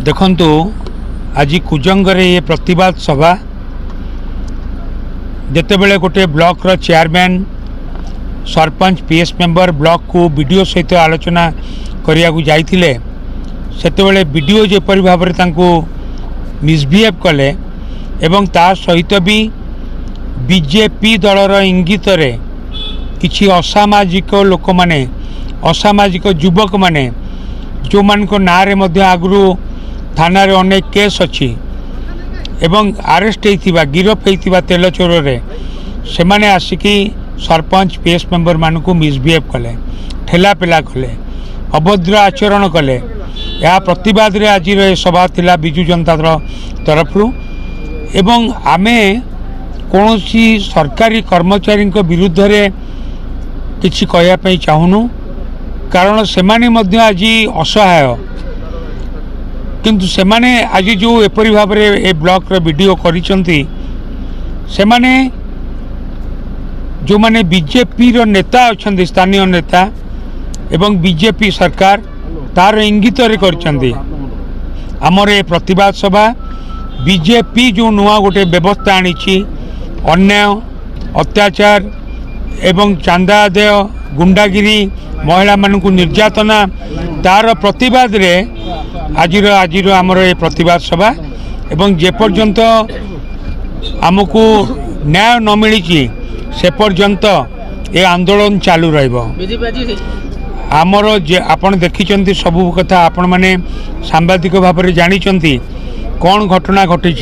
देखंतु आज कुजंगरे ये प्रतिवाद सभा जितेबले गोटे ब्लॉक रो chairman sarpanch PS member block को वीडियो सहित आलोचना करिया को जाइथिले सेतेबले वीडियो जेपरि भाव में तांको मिसबिहेव कले एवं ता सहित भी बीजेपी दलर इंगित रे किछि असामाजिक लोक माने असामाजिक युवक माने जो मान को नारे मध्य आगु थाना रे अनेक केस अच्छी एवं आरेस्ट होइथिबा गिरफ होइथिबा तेल चोर रे से माने आसिकी सरपंच पीएस मेंबर मान को मिसबिहेव कले ठेला पेला कले अभद्र आचरण कले या प्रतिवाद रे आज सभा थिला बिजू जनता दल तरफ एवं आमे कौनसी सरकारी कर्मचारी विरुद्ध रे किछि कहया पई चाहुनु कारण सेमाने मध्य आज असहाय किंतु सेमाने आज जो एपरी भाव में ए ब्लॉक रे वीडियो करिसंती सेमाने जो माने बीजेपी रो नेता अछंती स्थानीय नेता एवं बीजेपी सरकार तार इंगित रे करचंती हमर ए प्रतिवाद सभा बीजेपी जो नुआ गोटे व्यवस्था आनीची अन्याय अत्याचार एवं चांदा आदाय गुंडागिरी महिला मानू निर्यातना तार प्रतिवाद रे आज आमर ये प्रतिवाद सभा एवं जे पर्यंत आमको न्याय न मिली से पर्यंत ये आंदोलन चालू रहिबो। आमर जे आपण देखिचंती सबु कथा आपण माने सांबादिक भाव में जानिचंती कौन घटना घटी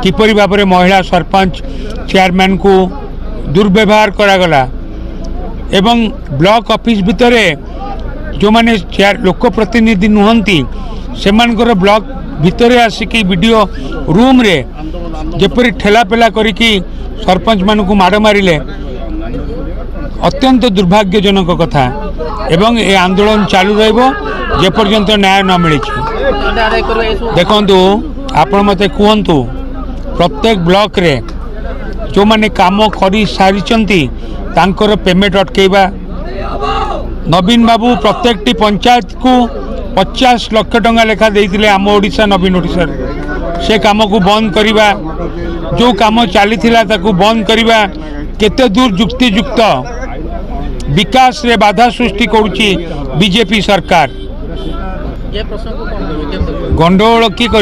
किपरि भाव में महिला सरपंच चेयरमैन को दुर्व्यवहार करागला एवं ब्लॉक ऑफिस भितर जो माने लोक प्रतिनिधि नुहंती सेमानकर ब्लॉक भितर आसिकी वीडियो रूम रे जेपरी ठेला पेला करिकी सरपंच मान को माड़ मारिले अत्यंत दुर्भाग्यजनक कथा एवं ये आंदोलन चालू रहिबो जे पर्यंत न्याय न मिली। देखंतु आपण मते कहंतु प्रत्येक ब्लॉक रे जो माने काम करी सारिचंती तांकर पेमेंट अटकेबा नवीन बाबू प्रत्येक पंचायत को 50 लाख टंका लेखा देइतिले आम ओडिशा नवीन ओडिशा से काम को बंद करिबा जो काम चली ताकू बंद करिबा केते दूर युक्तियुक्त विकास रे बाधा सृष्टि करुची बीजेपी सरकार गंडोल की करी